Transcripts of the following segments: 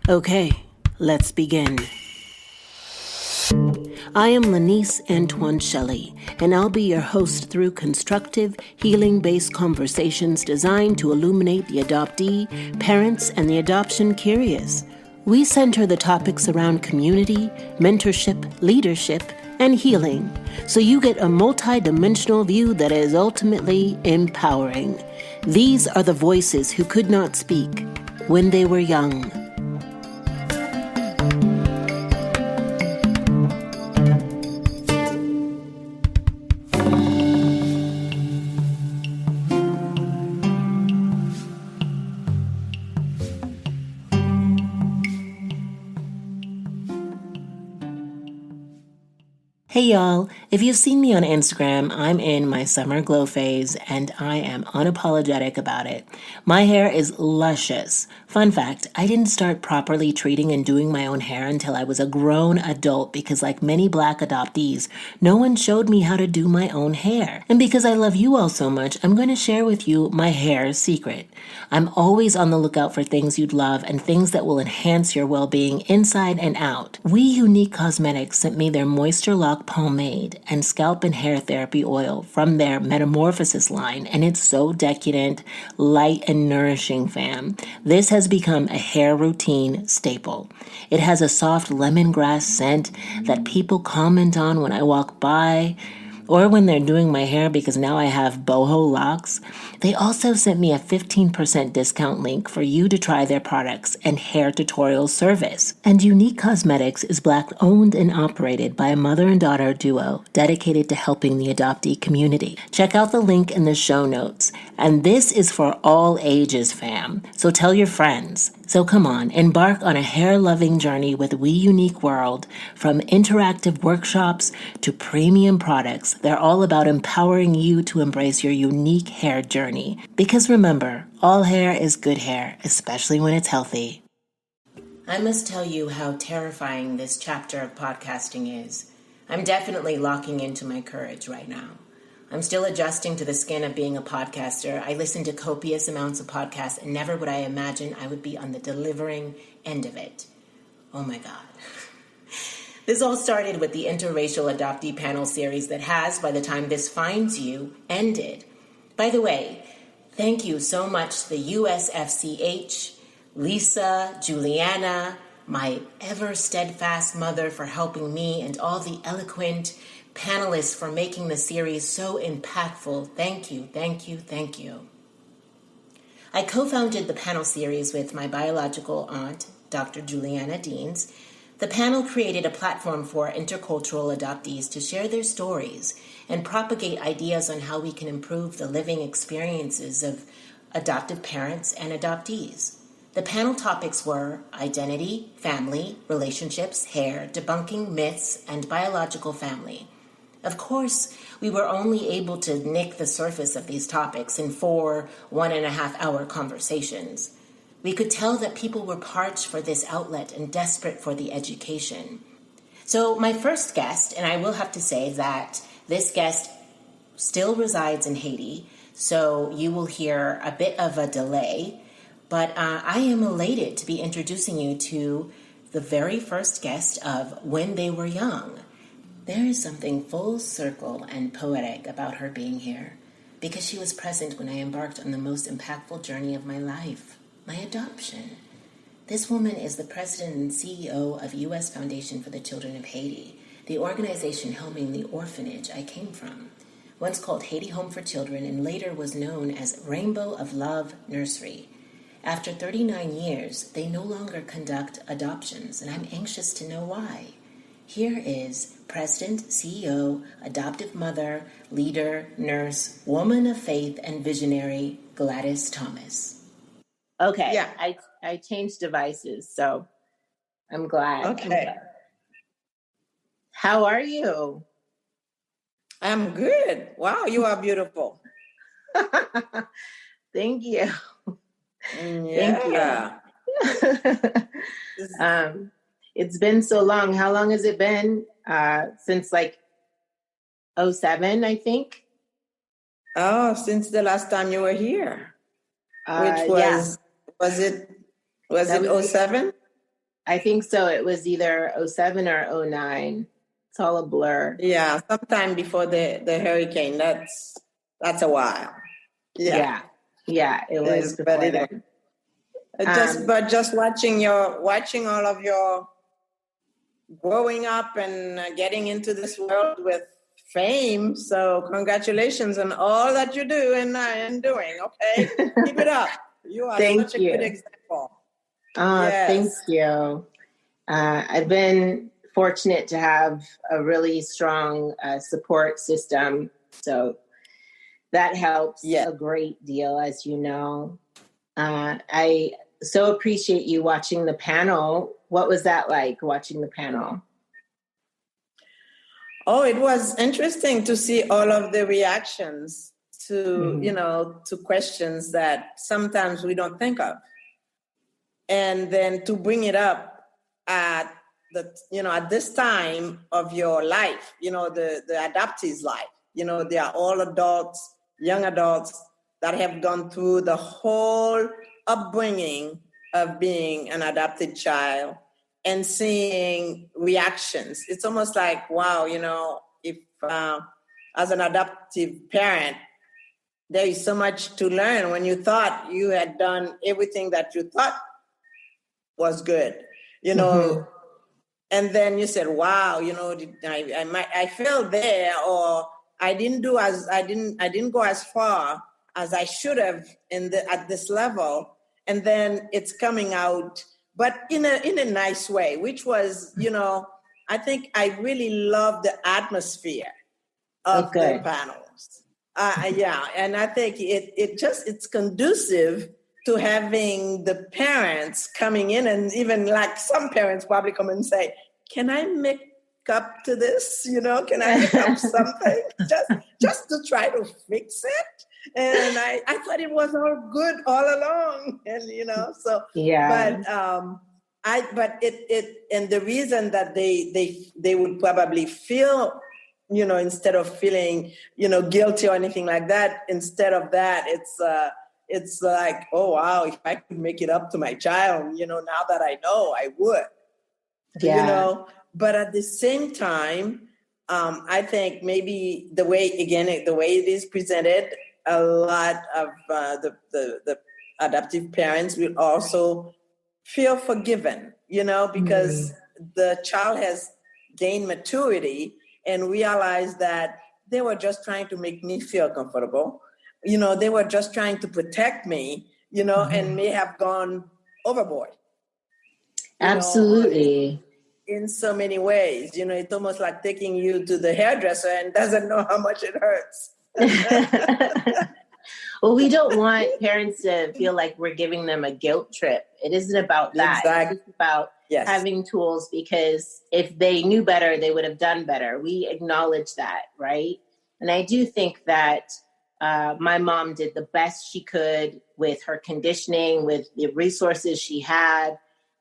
Okay, let's begin. I am Lanice Antoine Shelley, and I'll be your host through constructive, healing-based conversations designed to illuminate the adoptee, parents, and the adoption curious. We center the topics around community, mentorship, leadership, and healing, so you get a multi-dimensional view that is ultimately empowering. These are the voices who could not speak when they were young. Hey y'all, if you've seen me on Instagram, I'm in my summer glow phase and I am unapologetic about it. My hair is luscious. Fun fact, I didn't start properly treating and doing my own hair until I was a grown adult because like many Black adoptees, no one showed me how to do my own hair. And because I love you all so much, I'm going to share with you my hair secret. I'm always on the lookout for things you'd love and things that will enhance your well-being inside and out. We Unique Cosmetics sent me their Moisture Lock pomade and scalp and hair therapy oil from their Metamorphosis line, and it's so decadent, light, and nourishing, fam. This has become a hair routine staple. It has a soft lemongrass scent that people comment on when I walk by or when they're doing my hair because now I have boho locks. They also sent me a 15% discount link for you to try their products and hair tutorial service. And Unique Cosmetics is Black owned and operated by a mother and daughter duo dedicated to helping the adoptee community. Check out the link in the show notes. And this is for all ages, fam. So tell your friends. So come on, embark on a hair-loving journey with We Unique World. From interactive workshops to premium products, they're all about empowering you to embrace your unique hair journey. Because remember, all hair is good hair, especially when it's healthy. I must tell you how terrifying this chapter of podcasting is. I'm definitely locking into my courage right now. I'm still adjusting to the skin of being a podcaster. I listen to copious amounts of podcasts, and never would I imagine I would be on the delivering end of it. Oh my God. This all started with the interracial adoptee panel series that has, by the time this finds you, ended. By the way, thank you so much to the USFCH, Lisa, Juliana, my ever steadfast mother for helping me, and all the eloquent panelists for making the series so impactful. Thank you, thank you, thank you. I co-founded the panel series with my biological aunt, Dr. Juliana Deans. The panel created a platform for intercultural adoptees to share their stories and propagate ideas on how we can improve the living experiences of adoptive parents and adoptees. The panel topics were identity, family, relationships, hair, debunking myths, and biological family. Of course, we were only able to nick the surface of these topics in 4 1.5-hour conversations. We could tell that people were parched for this outlet and desperate for the education. So my first guest, and I will have to say that this guest still resides in Haiti, so you will hear a bit of a delay, but I am elated to be introducing you to the very first guest of When They Were Young. There is something full circle and poetic about her being here, because she was present when I embarked on the most impactful journey of my life, my adoption. This woman is the president and CEO of U.S. Fondation for the Children of Haiti, the organization helming the orphanage I came from, once called Haiti Home for Children and later was known as Rainbow of Love Nursery. After 39 years, they no longer conduct adoptions, and I'm anxious to know why. Here is President, CEO, adoptive mother, leader, nurse, woman of faith, and visionary, Gladys Thomas. Okay, yeah. I changed devices, so I'm glad. Okay. How are you? I'm good. Wow, you are beautiful. Thank you. Yeah. Thank you. It's been so long. How long has it been? Since like 2007, I think. Oh, since the last time you were here, which was, yeah. was it 2007? I think so. It was either '07 or '09. It's all a blur. Yeah, sometime before the hurricane. That's a while. Yeah. It was before but then. just watching all of your growing up and getting into this world with fame. So congratulations on all that you do and doing. Okay, keep it up. You are such a good example. Thank you. I've been fortunate to have a really strong support system. So that helps a great deal, as you know. I so appreciate you watching the panel. What was that like, watching the panel? Oh, it was interesting to see all of the reactions to, to questions that sometimes we don't think of. And then to bring it up at at this time of your life, the adoptee's life, they are all adults, young adults that have gone through the whole upbringing of being an adopted child and seeing reactions. It's almost like, wow, if as an adoptive parent, there is so much to learn when you thought you had done everything that you thought was good, and then you said, wow, I failed there, or I didn't go as far as I should have at this level. And then it's coming out, but in a nice way, which was, I think I really love the atmosphere of the panels. And I think it's conducive to having the parents coming in, and even like some parents probably come and say, can I make up to this? Can I make up something just to try to fix it? And I thought it was all good all along, and and the reason that they would probably feel, instead of feeling, guilty or anything like that, instead of that, it's like, oh wow, if I could make it up to my child, now that I know, I would. But at the same time, I think maybe the way it is presented, a lot of the adoptive parents will also feel forgiven, because the child has gained maturity and realized that they were just trying to make me feel comfortable. They were just trying to protect me, and may have gone overboard. Absolutely. In so many ways, it's almost like taking you to the hairdresser and doesn't know how much it hurts. Well, we don't want parents to feel like we're giving them a guilt trip. It isn't about that. Exactly. It's about having tools, because if they knew better, they would have done better. We acknowledge that, right? And I do think that my mom did the best she could with her conditioning, with the resources she had.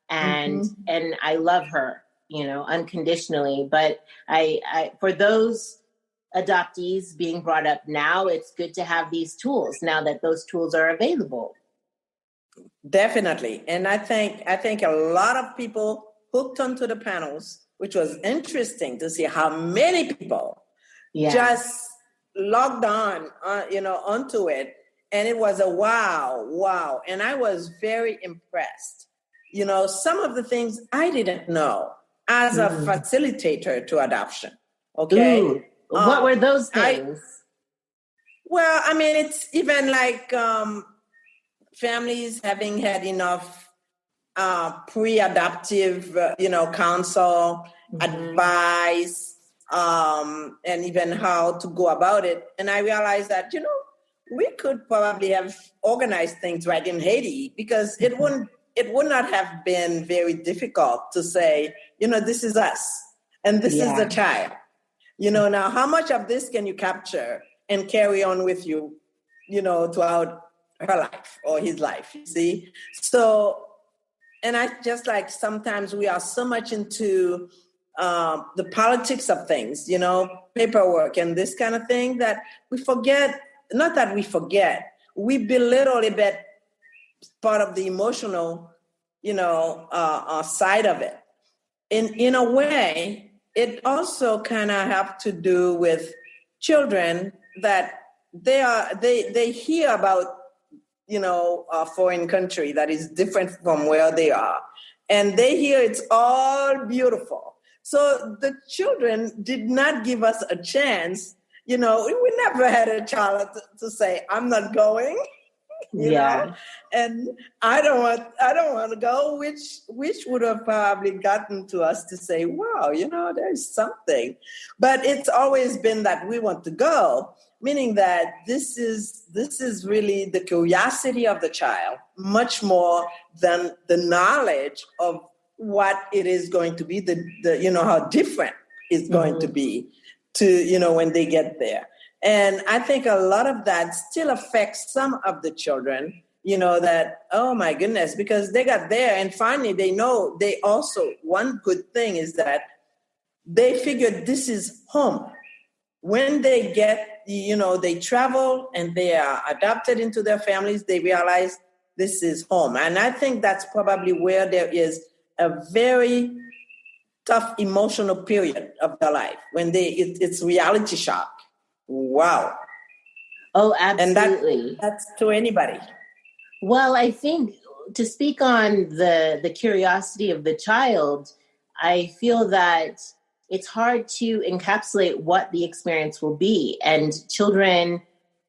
And I love her, unconditionally. But I for those adoptees being brought up now, it's good to have these tools now that those tools are available. Definitely. And I think a lot of people hooked onto the panels, which was interesting to see how many people just logged on, onto it. And it was a wow. And I was very impressed. Some of the things I didn't know as a facilitator to adoption. Okay. Ooh. What were those things? It's even like families having had enough pre-adoptive, counsel, advice, and even how to go about it. And I realized that, we could probably have organized things right in Haiti, because it would not have been very difficult to say, this is us and this is the child. Now how much of this can you capture and carry on with you, throughout her life or his life, you see? So, and I just like, sometimes we are so much into the politics of things, paperwork and this kind of thing, that we forget, not that we forget, we belittle a bit part of the emotional side of it. In a way, it also kind of have to do with children that they hear about a foreign country that is different from where they are, and they hear it's all beautiful. So the children did not give us a chance. We never had a child to say, "I'm not going." And I don't want to go, which would have probably gotten to us to say, wow, there's something. But it's always been that we want to go, meaning that this is really the curiosity of the child, much more than the knowledge of what it is going to be, the how different it's going to be to when they get there. And I think a lot of that still affects some of the children, that, oh my goodness, because they got there and finally they know one good thing is that they figured this is home. When they get, they travel and they are adopted into their families, they realize this is home. And I think that's probably where there is a very tough emotional period of their life when it's reality shock. Wow. Oh, absolutely. And that's to anybody. Well, I think to speak on the curiosity of the child, I feel that it's hard to encapsulate what the experience will be. And children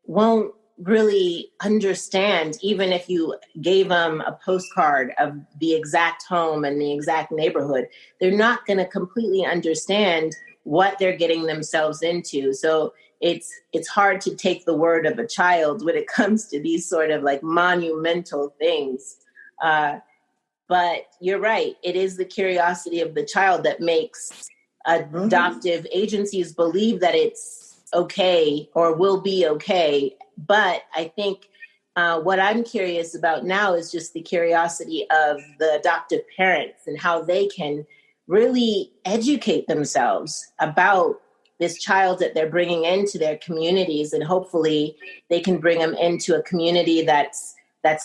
won't really understand, even if you gave them a postcard of the exact home and the exact neighborhood, they're not going to completely understand what they're getting themselves into. So it's hard to take the word of a child when it comes to these sort of like monumental things. But you're right. It is the curiosity of the child that makes adoptive agencies believe that it's okay or will be okay. But I think what I'm curious about now is just the curiosity of the adoptive parents and how they can really educate themselves about this child that they're bringing into their communities, and hopefully they can bring them into a community that's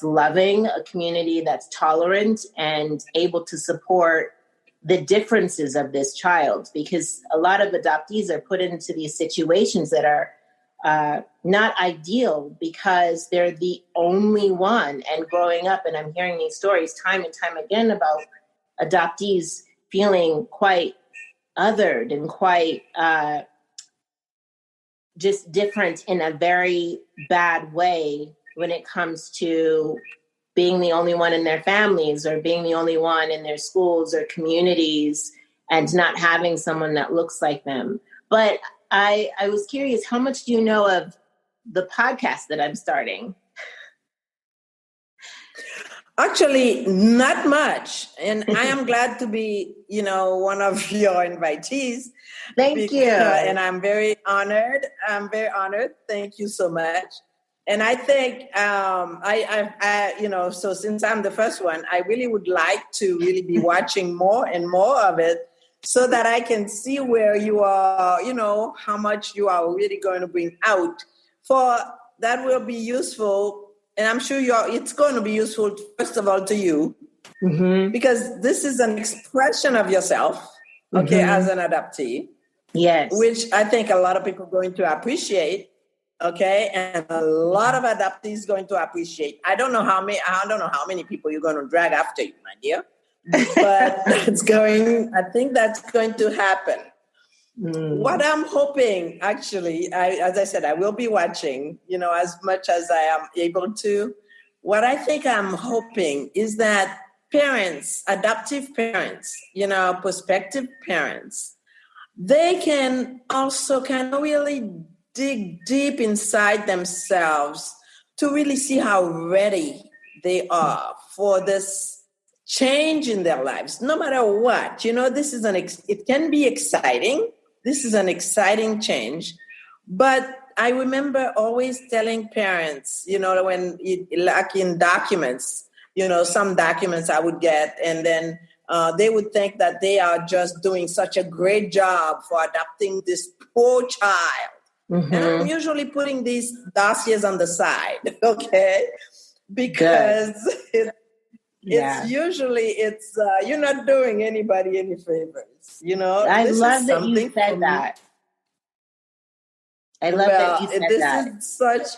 loving, a community that's tolerant and able to support the differences of this child, because a lot of adoptees are put into these situations that are not ideal because they're the only one. And growing up, and I'm hearing these stories time and time again about adoptees feeling quite othered and quite just different in a very bad way when it comes to being the only one in their families or being the only one in their schools or communities and not having someone that looks like them. But I was curious, how much do you know of the podcast that I'm starting? Actually, not much. And I am glad to be, one of your invitees. Thank you. And I'm very honored. Thank you so much. And I think, so since I'm the first one, I really would like to really be watching more and more of it so that I can see where you are, how much you are really going to bring out. For that will be useful. And I'm sure it's going to be useful, first of all, to you, because this is an expression of yourself, okay, as an adoptee. Yes. Which I think a lot of people are going to appreciate, okay, and a lot of adoptees going to appreciate. I don't know how many people you're going to drag after you, my dear, but I think that's going to happen. What I'm hoping, actually, as I said, I will be watching, as much as I am able to. What I think I'm hoping is that parents, adoptive parents, prospective parents, they can also kind of really dig deep inside themselves to really see how ready they are for this change in their lives, no matter what. This is it can be exciting. This is an exciting change. But I remember always telling parents, when like in documents, some documents I would get, and then they would think that they are just doing such a great job for adopting this poor child. And I'm usually putting these dossiers on the side, okay? Because It's usually you're not doing anybody any favors. I this love is that you something said that. I love that you said that.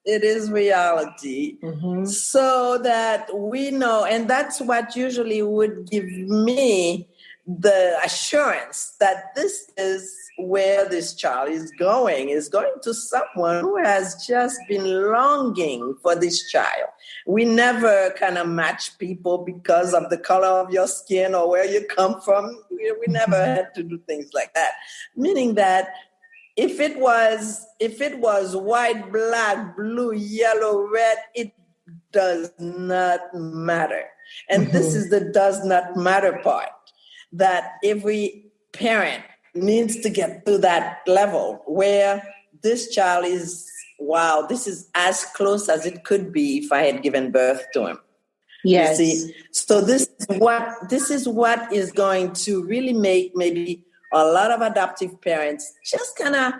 It is reality. Mm-hmm. So that we know, and that's what usually would give me the assurance that this is where this child is going to someone who has just been longing for this child. We never kind of match people because of the color of your skin or where you come from. We never had to do things like that. Meaning that if it was white, black, blue, yellow, red, it does not matter. And this is the does not matter part, that every parent needs to get to that level where this child is, wow, this is as close as it could be if I had given birth to him. Yes. You see? So this is what is going to really make maybe a lot of adoptive parents just kind of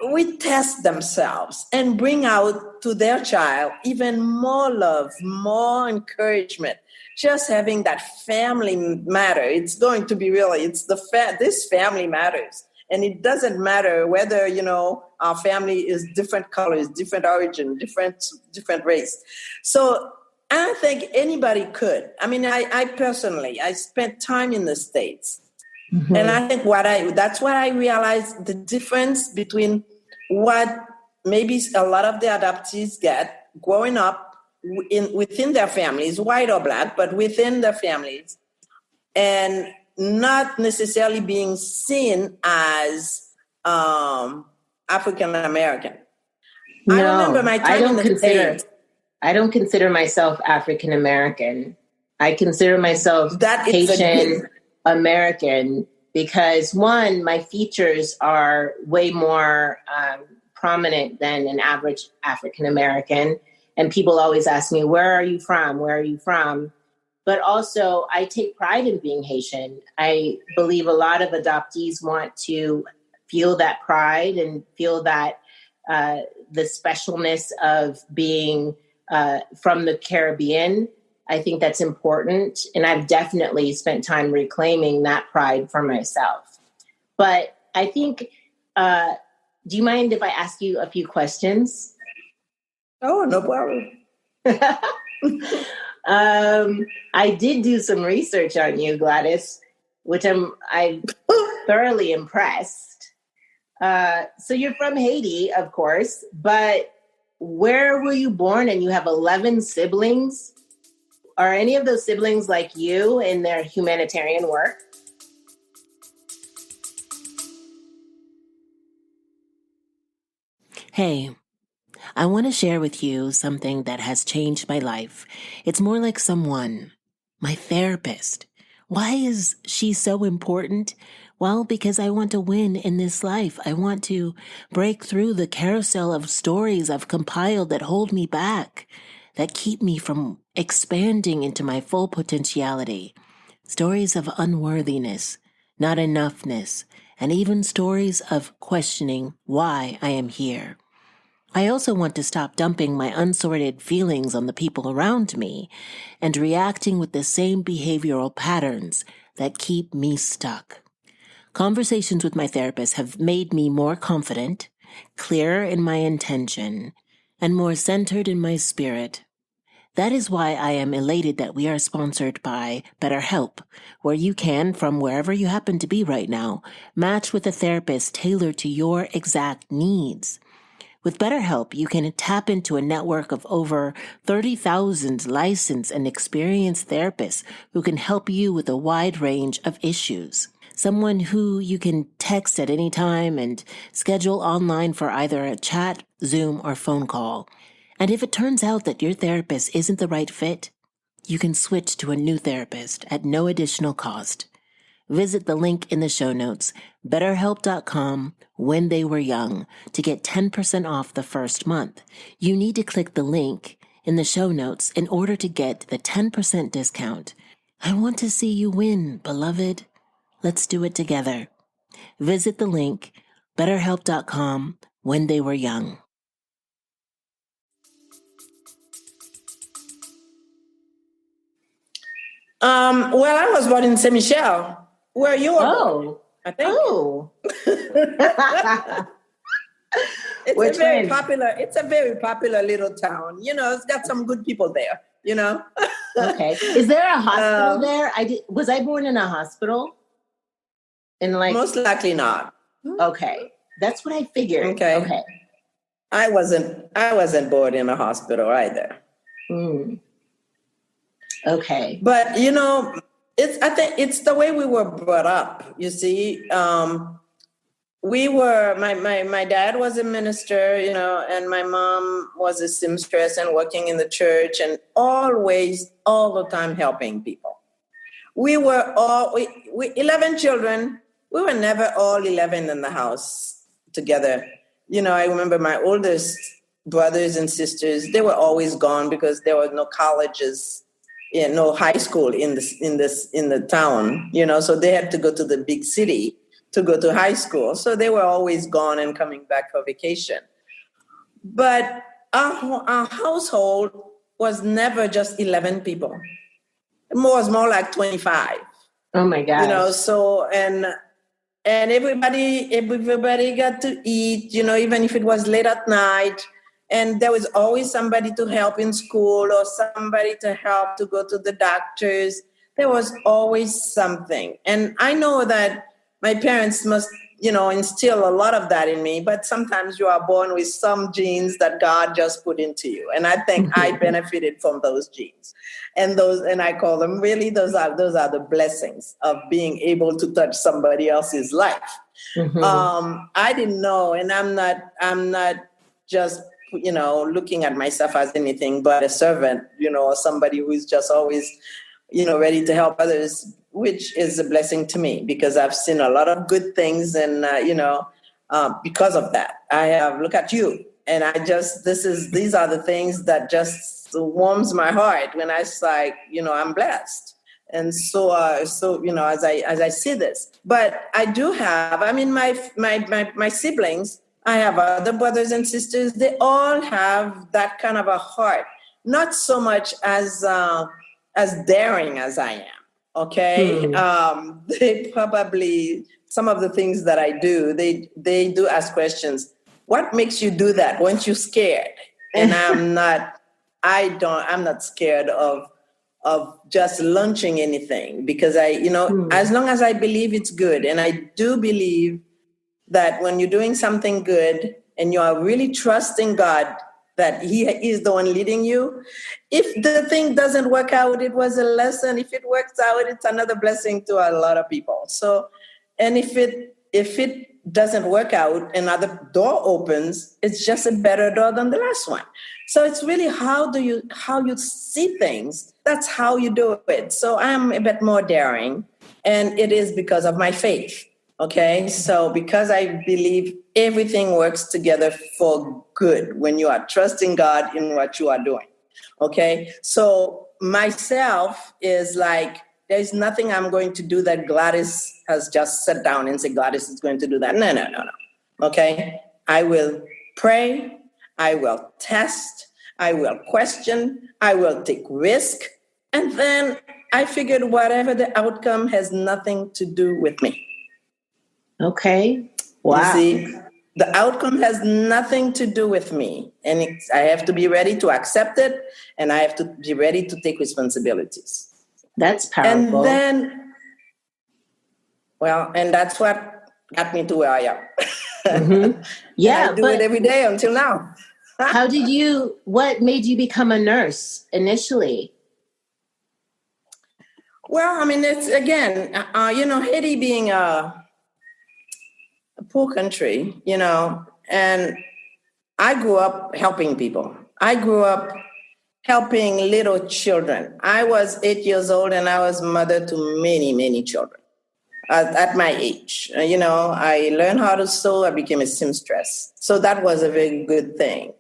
retest themselves and bring out to their child even more love, more encouragement. Just having that family matter. It's going to be really, this family matters. And it doesn't matter whether, our family is different colors, different origin, different race. So I don't think anybody could. I mean, I personally spent time in the States. Mm-hmm. And I think that's what I realized, the difference between what maybe a lot of the adoptees get growing up within their families, white or black, but within their families, and not necessarily being seen as African American. No, I remember my time in the States. I don't consider myself African American. I consider myself Haitian American because, one, my features are way more prominent than an average African American. And people always ask me, where are you from? Where are you from? But also, I take pride in being Haitian. I believe a lot of adoptees want to feel that pride and feel that the specialness of being from the Caribbean. I think that's important. And I've definitely spent time reclaiming that pride for myself. But I think, do you mind if I ask you a few questions? Oh, no problem. I did do some research on you, Gladys, which I'm thoroughly impressed. So you're from Haiti, of course, but where were you born? And you have 11 siblings. Are any of those siblings like you in their humanitarian work? Hey, I want to share with you something that has changed my life. It's more like someone, my therapist. Why is she so important? Well, because I want to win in this life. I want to break through the carousel of stories I've compiled that hold me back, that keep me from expanding into my full potentiality. Stories of unworthiness, not enoughness, and even stories of questioning why I am here. I also want to stop dumping my unsorted feelings on the people around me and reacting with the same behavioral patterns that keep me stuck. Conversations with my therapist have made me more confident, clearer in my intention, and more centered in my spirit. That is why I am elated that we are sponsored by BetterHelp, where you can, from wherever you happen to be right now, match with a therapist tailored to your exact needs. With BetterHelp, you can tap into a network of over 30,000 licensed and experienced therapists who can help you with a wide range of issues. Someone who you can text at any time and schedule online for either a chat, Zoom, or phone call. And if it turns out that your therapist isn't the right fit, you can switch to a new therapist at no additional cost. Visit the link in the show notes, betterhelp.com, when they were young, to get 10% off the first month. You need to click the link in the show notes in order to get the 10% discount. I want to see you win, beloved. Let's do it together. Visit the link, betterhelp.com, when they were young. Well, I was born in Saint Michel, where you were born, I think. Oh. It's a very popular little town. It's got some good people there, Okay. Is there a hospital there? Was I born in a hospital? Most likely not. Okay. That's what I figured. Okay. I wasn't born in a hospital either. Okay. But I think it's the way we were brought up. You see, my dad was a minister, and my mom was a seamstress and working in the church and always, all the time helping people. We were 11 children. We were never all 11 in the house together. I remember my oldest brothers and sisters, they were always gone because there were no colleges, no high school in the town, so they had to go to the big city to go to high school. So they were always gone and coming back for vacation. But our household was never just 11 people. It was more like 25. Oh my gosh. So, and everybody got to eat, even if it was late at night. And there was always somebody to help in school or somebody to help to go to the doctors. There was always something. And I know that my parents must, instill a lot of that in me, but sometimes you are born with some genes that God just put into you. And I think I benefited from those genes. And I call them really, those are the blessings of being able to touch somebody else's life. I didn't know, and I'm not just, looking at myself as anything but a servant, or somebody who's just always, ready to help others, which is a blessing to me because I've seen a lot of good things. And, because of that, look at you. And these are the things that just warms my heart when I say, I'm blessed. And so, as I see this, but I do have, my siblings, I have other brothers and sisters. They all have that kind of a heart, not so much as daring as I am. Okay. They probably, some of the things that I do, they do ask questions. What makes you do that? Weren't you scared? And I'm not scared of just launching anything because as long as I believe it's good. And I do believe that when you're doing something good and you are really trusting God, that He is the one leading you. If the thing doesn't work out, it was a lesson. If it works out, it's another blessing to a lot of people. So, and if it doesn't work out, another door opens, it's just a better door than the last one. So it's really how you see things. That's how you do it. So I'm a bit more daring, and it is because of my faith. Okay, so because I believe everything works together for good when you are trusting God in what you are doing. Okay, so myself is like, there's nothing I'm going to do that Gladys has just sat down and said, Gladys is going to do that. No. Okay, I will pray, I will test, I will question, I will take risk. And then I figured whatever the outcome has nothing to do with me. Okay. Wow. You see, the outcome has nothing to do with me. And I have to be ready to accept it. And I have to be ready to take responsibilities. That's powerful. And that's what got me to where I am. Yeah. I do it every day until now. What made you become a nurse initially? Well, it's again, Haiti being a poor country, and I grew up helping people. I grew up helping little children. I was 8 years old and I was mother to many, many children at my age. I learned how to sew. I became a seamstress. So that was a very good thing.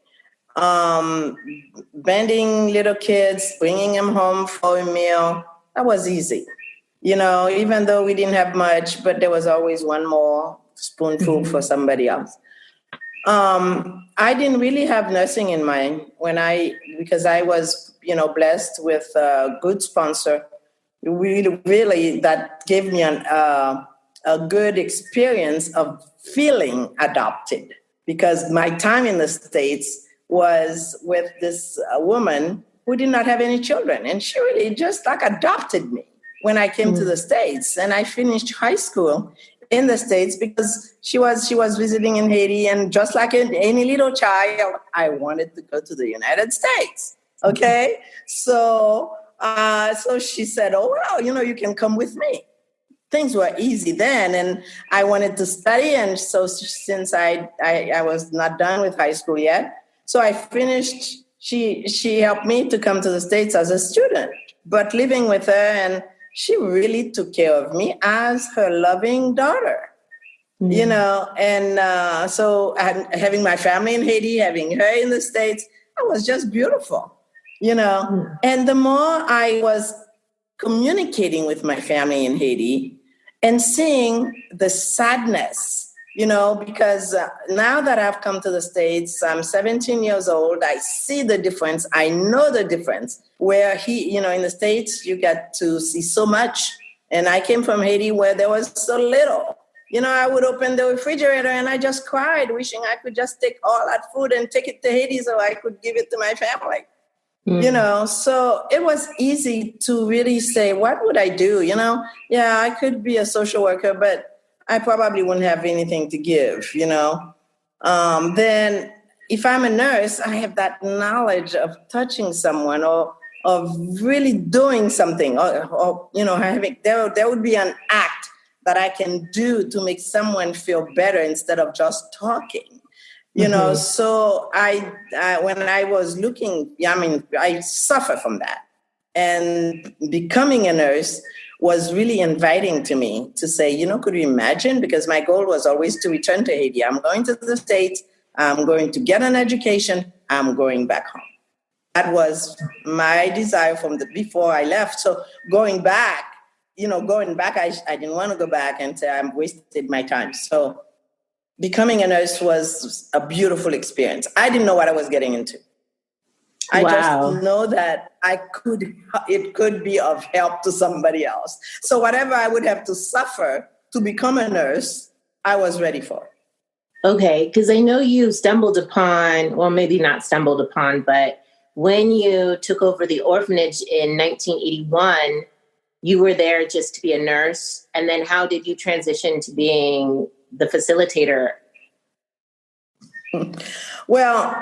Bending little kids, bringing them home for a meal, that was easy. Even though we didn't have much, but there was always one more spoonful for somebody else. I didn't really have nursing in mind because I was, blessed with a good sponsor, really that gave me a good experience of feeling adopted, because my time in the States was with this woman who did not have any children, and she really just like adopted me when I came to the States. And I finished high school in the States because she was visiting in Haiti, and just like any little child, I wanted to go to the United States. Okay, so she said, "Oh well, you can come with me." Things were easy then, and I wanted to study, and so since I was not done with high school yet, so I finished. She helped me to come to the States as a student, but living with her, and she really took care of me as her loving daughter, and so having my family in Haiti, having her in the States, it was just beautiful, And the more I was communicating with my family in Haiti and seeing the sadness, because now that I've come to the States, I'm 17 years old, I see the difference. I know the difference where in the States, you get to see so much. And I came from Haiti where there was so little. I would open the refrigerator and I just cried, wishing I could just take all that food and take it to Haiti so I could give it to my family. So it was easy to really say, what would I do? Yeah, I could be a social worker, but I probably wouldn't have anything to give, Then if I'm a nurse, I have that knowledge of touching someone or of really doing something or having, there would be an act that I can do to make someone feel better instead of just talking. So I when I was looking, I suffer from that. And becoming a nurse was really inviting to me to say, could you imagine? Because my goal was always to return to Haiti. I'm going to the States. I'm going to get an education. I'm going back home. That was my desire from before I left. So going back, I didn't want to go back and say I'm wasted my time. So becoming a nurse was a beautiful experience. I didn't know what I was getting into. I just know that it could be of help to somebody else. So whatever I would have to suffer to become a nurse, I was ready for. Okay, because I know you stumbled upon, well, maybe not stumbled upon, but when you took over the orphanage in 1981, you were there just to be a nurse. And then how did you transition to being the facilitator? Well,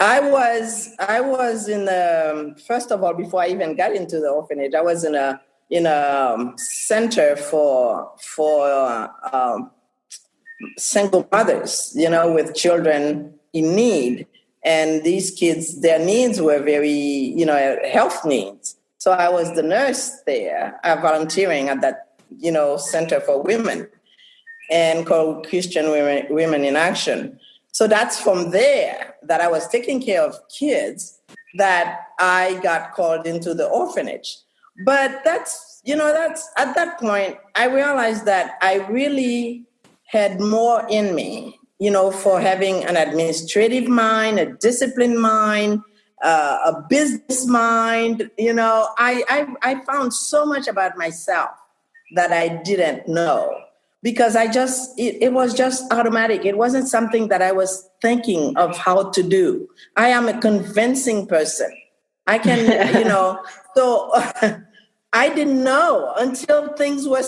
I was in the, first of all, before I even got into the orphanage, I was in a center for single mothers, with children in need. And these kids, their needs were very, health needs. So I was the nurse there, volunteering at that, Center for Women, and called Christian Women in Action. So that's from there that I was taking care of kids that I got called into the orphanage. But that's at that point, I realized that I really had more in me, for having an administrative mind, a disciplined mind, a business mind. I found so much about myself that I didn't know, because it was just automatic. It wasn't something that I was thinking of how to do. I am a convincing person. I can, so I didn't know until things were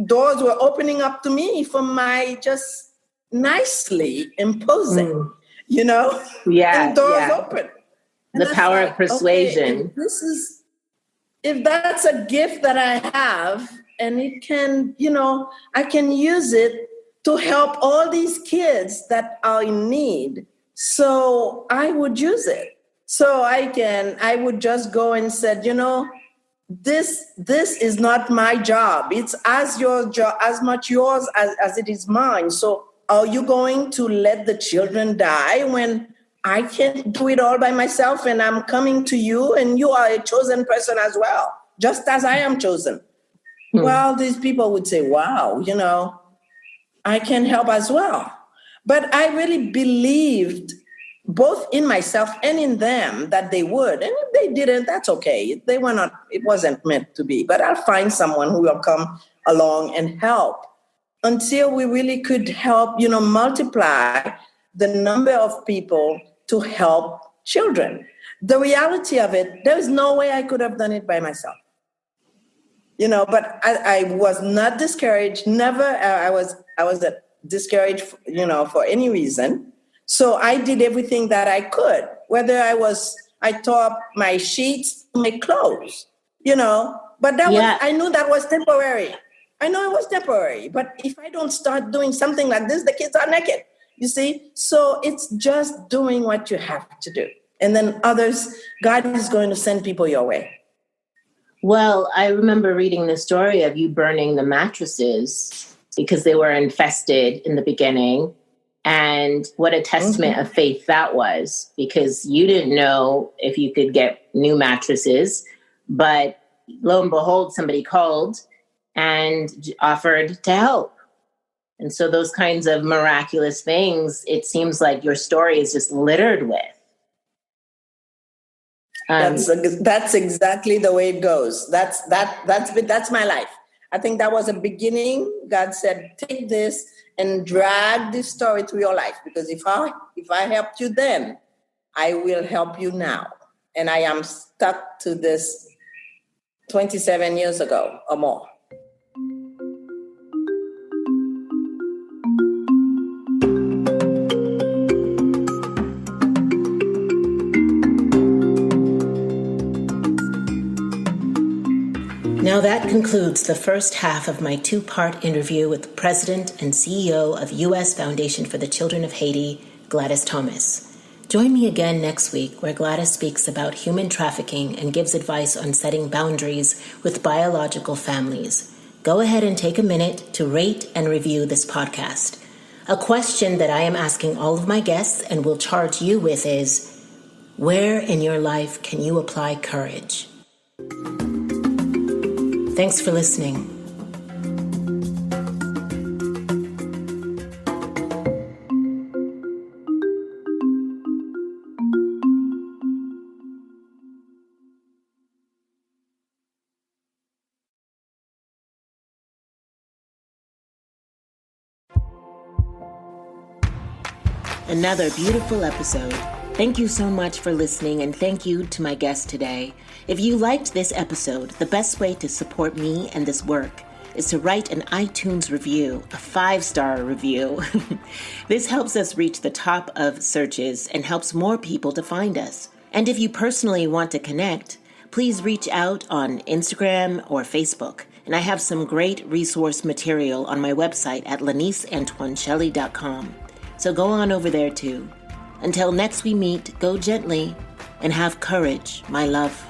doors were opening up to me from my just nicely imposing, Yeah. and doors open. And the power of persuasion. Okay, if that's a gift that I have, and it can, I can use it to help all these kids that are in need. So I would use it. So I would just go and said, this is not my job. It's as your job, as much yours as it is mine. So are you going to let the children die when I can't do it all by myself, and I'm coming to you, and you are a chosen person as well, just as I am chosen? Well, these people would say, wow, I can help as well. But I really believed both in myself and in them that they would. And if they didn't, that's okay. They were not, it wasn't meant to be. But I'll find someone who will come along and help until we really could help, multiply the number of people to help children. The reality of it, there's no way I could have done it by myself. But I was not discouraged. Never, I was discouraged, for any reason. So I did everything that I could, whether I tore up my sheets to make clothes, but I knew that was temporary. I know it was temporary, but if I don't start doing something like this, the kids are naked, you see? So it's just doing what you have to do. And then others, God is going to send people your way. Well, I remember reading the story of you burning the mattresses because they were infested in the beginning. And what a testament of faith that was, because you didn't know if you could get new mattresses, but lo and behold, somebody called and offered to help. And so those kinds of miraculous things, it seems like your story is just littered with. That's exactly the way it goes. That's my life. I think that was a beginning. God said, take this and drag this story through your life, because if I helped you then, I will help you now. And I am stuck to this 27 years ago or more. Now that concludes the first half of my two-part interview with the President and CEO of U.S. Foundation for the Children of Haiti, Gladys Thomas. Join me again next week where Gladys speaks about human trafficking and gives advice on setting boundaries with biological families. Go ahead and take a minute to rate and review this podcast. A question that I am asking all of my guests and will charge you with is, where in your life can you apply courage? Thanks for listening. Another beautiful episode. Thank you so much for listening, and thank you to my guest today. If you liked this episode, the best way to support me and this work is to write an iTunes review, a 5-star review. This helps us reach the top of searches and helps more people to find us. And if you personally want to connect, please reach out on Instagram or Facebook. And I have some great resource material on my website at laniceantoineshelley.com. So go on over there too. Until next we meet, go gently and have courage, my love.